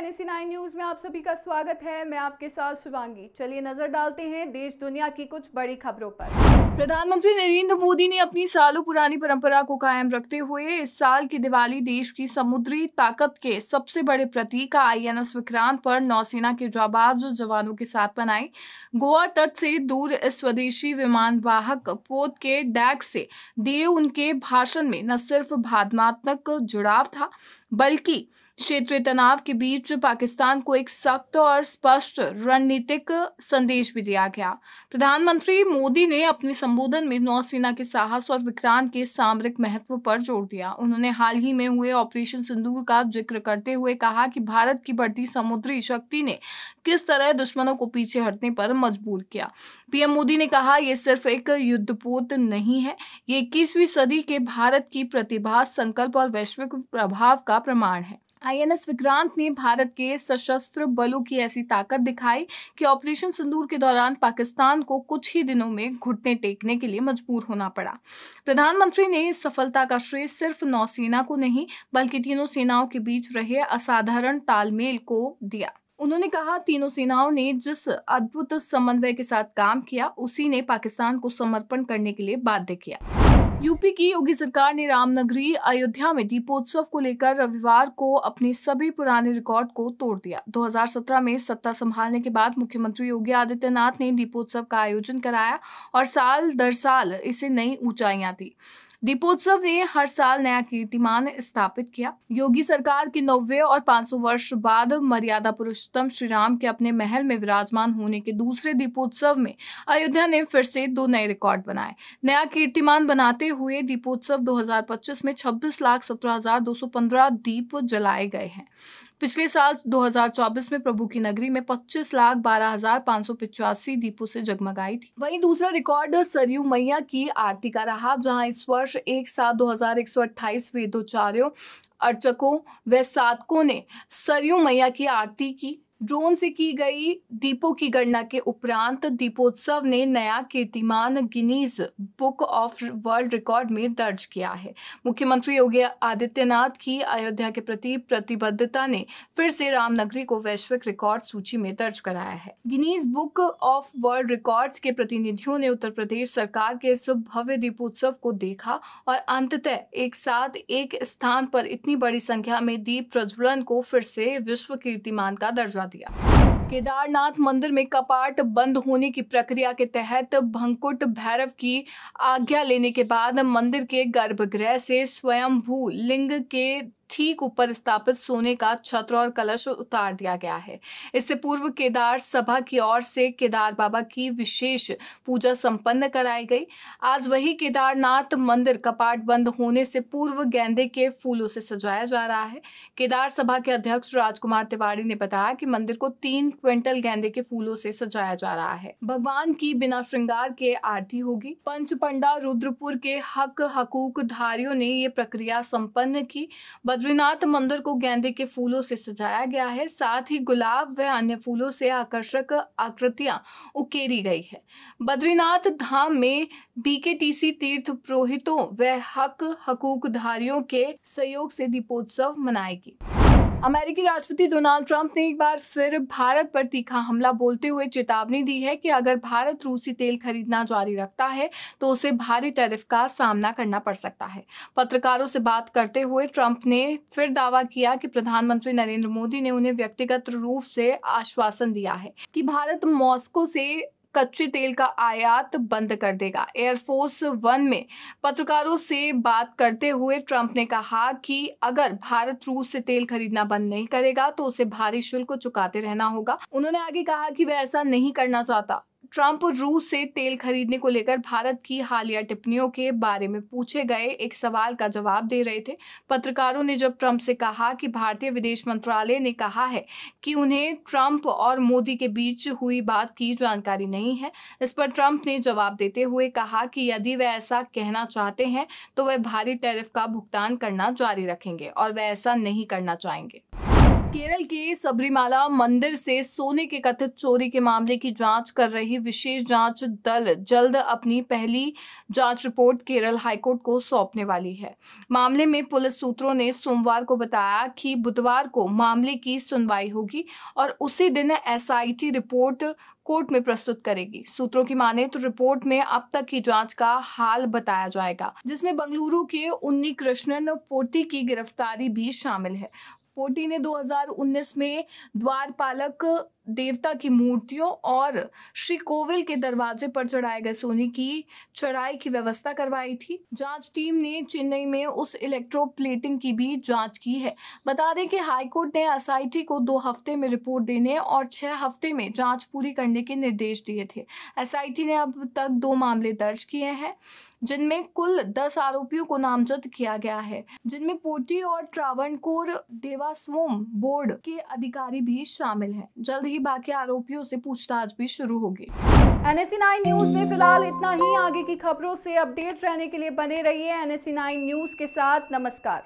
NEC9 news में आप सभी का स्वागत है। मैं आपके साथ शिवांगी। चलिए नजर डालते हैं देश दुनिया की कुछ बड़ी खबरों पर। प्रधानमंत्री नरेंद्र मोदी ने अपनी सालों पुरानी परंपरा को कायम रखते हुए इस साल की दिवाली देश की समुद्री ताकत के सबसे बड़े प्रतीक INS विक्रांत पर नौसेना के जाबाज जवानों के साथ मनाई। गोवा तट से दूर इस स्वदेशी विमान वाहक पोत के डैक से दिए उनके भाषण में न सिर्फ भावनात्मक जुड़ाव था बल्कि क्षेत्रीय तनाव के बीच पाकिस्तान को एक सख्त और स्पष्ट रणनीतिक संदेश भी दिया गया। प्रधानमंत्री मोदी ने अपने संबोधन में नौसेना के साहस और विक्रांत के सामरिक महत्व पर जोर दिया। उन्होंने हाल ही में हुए ऑपरेशन सिंदूर का जिक्र करते हुए कहा कि भारत की बढ़ती समुद्री शक्ति ने किस तरह दुश्मनों को पीछे हटने पर मजबूर किया। PM मोदी ने कहा, यह सिर्फ एक युद्धपोत नहीं है, ये 21वीं सदी के भारत की प्रतिभा, संकल्प और वैश्विक प्रभाव का प्रमाण है। INS विक्रांत ने भारत के सशस्त्र बलों की ऐसी ताकत दिखाई कि ऑपरेशन सिंदूर के दौरान पाकिस्तान को कुछ ही दिनों में घुटने टेकने के लिए मजबूर होना पड़ा। प्रधानमंत्री ने इस सफलता का श्रेय सिर्फ नौसेना को नहीं बल्कि तीनों सेनाओं के बीच रहे असाधारण तालमेल को दिया। उन्होंने कहा, तीनों सेनाओं ने जिस अद्भुत समन्वय के साथ काम किया उसी ने पाकिस्तान को समर्पण करने के लिए बाध्य किया। यूपी की योगी सरकार ने रामनगरी अयोध्या में दीपोत्सव को लेकर रविवार को अपने सभी पुराने रिकॉर्ड को तोड़ दिया। 2017 में सत्ता संभालने के बाद मुख्यमंत्री योगी आदित्यनाथ ने दीपोत्सव का आयोजन कराया और साल दर साल इसे नई ऊंचाइयां दी। दीपोत्सव ने हर साल नया कीर्तिमान स्थापित किया। योगी सरकार के 90 और 500 वर्ष बाद मर्यादा पुरुषोत्तम श्री राम के अपने महल में विराजमान होने के दूसरे दीपोत्सव में अयोध्या ने फिर से 2 नए रिकॉर्ड बनाए। नया कीर्तिमान बनाते हुए दीपोत्सव 2025 में 26,17,215 दीप जलाए गए हैं। पिछले साल 2024 में प्रभु की नगरी में 25,12,585 दीपों से जगमगाई थी। वहीं दूसरा रिकॉर्ड सरयू मैया की आरती का रहा, जहां इस वर्ष एक साथ 2,128 वेदोचार्यों, अर्चकों व साधकों ने सरयू मैया की आरती की। ड्रोन से की गई दीपों की गणना के उपरांत दीपोत्सव ने नया कीर्तिमान Guinness book of world record में दर्ज किया है। मुख्यमंत्री योगी आदित्यनाथ की अयोध्या के प्रति प्रतिबद्धता ने फिर से रामनगरी को वैश्विक रिकॉर्ड सूची में दर्ज कराया है। Guinness book of world records के प्रतिनिधियों ने उत्तर प्रदेश सरकार के इस भव्य दीपोत्सव को देखा और अंततः एक साथ एक स्थान पर इतनी बड़ी संख्या में दीप प्रज्वलन को फिर से विश्व कीर्तिमान का दर्जा दिया। केदारनाथ मंदिर में कपाट बंद होने की प्रक्रिया के तहत भंकुट भैरव की आज्ञा लेने के बाद मंदिर के गर्भगृह से स्वयंभू लिंग के ठीक ऊपर स्थापित सोने का छत्र और कलश उतार दिया गया है। इससे पूर्व केदार सभा की ओर से केदार बाबा की विशेष पूजा संपन्न कराई गई। आज वही केदारनाथ मंदिर कपाट बंद होने से पूर्व गेंदे के फूलों से सजाया जा रहा है। केदार सभा के अध्यक्ष राजकुमार तिवारी ने बताया कि मंदिर को 3 क्विंटल गेंदे के फूलों से सजाया जा रहा है। भगवान की बिना श्रृंगार के आरती होगी। पंचपंडा रुद्रपुर के हकूक धारियों ने ये प्रक्रिया संपन्न की। बद्रीनाथ मंदिर को गेंदे के फूलों से सजाया गया है, साथ ही गुलाब व अन्य फूलों से आकर्षक आकृतियां उकेरी गई है। बद्रीनाथ धाम में BKTC तीर्थ पुरोहितों व हकूकधारियों के सहयोग से दीपोत्सव मनाएगी। अमेरिकी राष्ट्रपति डोनाल्ड ट्रंप ने एक बार फिर भारत पर तीखा हमला बोलते हुए चेतावनी दी है कि अगर भारत रूसी तेल खरीदना जारी रखता है तो उसे भारी टैरिफ का सामना करना पड़ सकता है। पत्रकारों से बात करते हुए ट्रंप ने फिर दावा किया कि प्रधानमंत्री नरेंद्र मोदी ने उन्हें व्यक्तिगत रूप से आश्वासन दिया है कि भारत मॉस्को से कच्चे तेल का आयात बंद कर देगा। एयरफोर्स 1 में पत्रकारों से बात करते हुए ट्रंप ने कहा कि अगर भारत रूस से तेल खरीदना बंद नहीं करेगा तो उसे भारी शुल्क चुकाते रहना होगा। उन्होंने आगे कहा कि वह ऐसा नहीं करना चाहता। ट्रंप रूस से तेल खरीदने को लेकर भारत की हालिया टिप्पणियों के बारे में पूछे गए एक सवाल का जवाब दे रहे थे। पत्रकारों ने जब ट्रंप से कहा कि भारतीय विदेश मंत्रालय ने कहा है कि उन्हें ट्रंप और मोदी के बीच हुई बात की जानकारी नहीं है, इस पर ट्रंप ने जवाब देते हुए कहा कि यदि वे ऐसा कहना चाहते हैं तो वे भारी टैरिफ का भुगतान करना जारी रखेंगे और वे ऐसा नहीं करना चाहेंगे। केरल के सबरीमाला मंदिर से सोने के कथित चोरी के मामले की जांच कर रही विशेष जांच दल जल्द अपनी पहली जांच रिपोर्ट केरल हाईकोर्ट को सौंपने वाली है। मामले में पुलिस सूत्रों ने सोमवार को बताया कि बुधवार को मामले की सुनवाई होगी और उसी दिन एसआईटी रिपोर्ट कोर्ट में प्रस्तुत करेगी। सूत्रों की माने तो रिपोर्ट में अब तक की जांच का हाल बताया जाएगा, जिसमें बंगलुरु के उन्नी कृष्णन पोटी की गिरफ्तारी भी शामिल है। पोटी ने 2019 में द्वारपालक देवता की मूर्तियों और श्री कोविल के दरवाजे पर चढ़ाए गए सोने की चढ़ाई की व्यवस्था करवाई थी। जांच टीम ने चेन्नई में उस इलेक्ट्रोप्लेटिंग की भी जांच की है। बता दें कि हाईकोर्ट ने एसआईटी को 2 हफ्ते में रिपोर्ट देने और 6 हफ्ते में जांच पूरी करने के निर्देश दिए थे। एसआईटी ने अब तक 2 मामले दर्ज किए हैं, जिनमें कुल 10 आरोपियों को नामजद किया गया है, जिनमें पोटी और ट्रावणकोर देवास्वम बोर्ड के अधिकारी भी शामिल हैं। जल्द ही बाकी आरोपियों से पूछताछ भी शुरू होगी। NSE9 न्यूज में फिलहाल इतना ही। आगे की खबरों से अपडेट रहने के लिए बने रहिए NSE9 न्यूज के साथ। नमस्कार।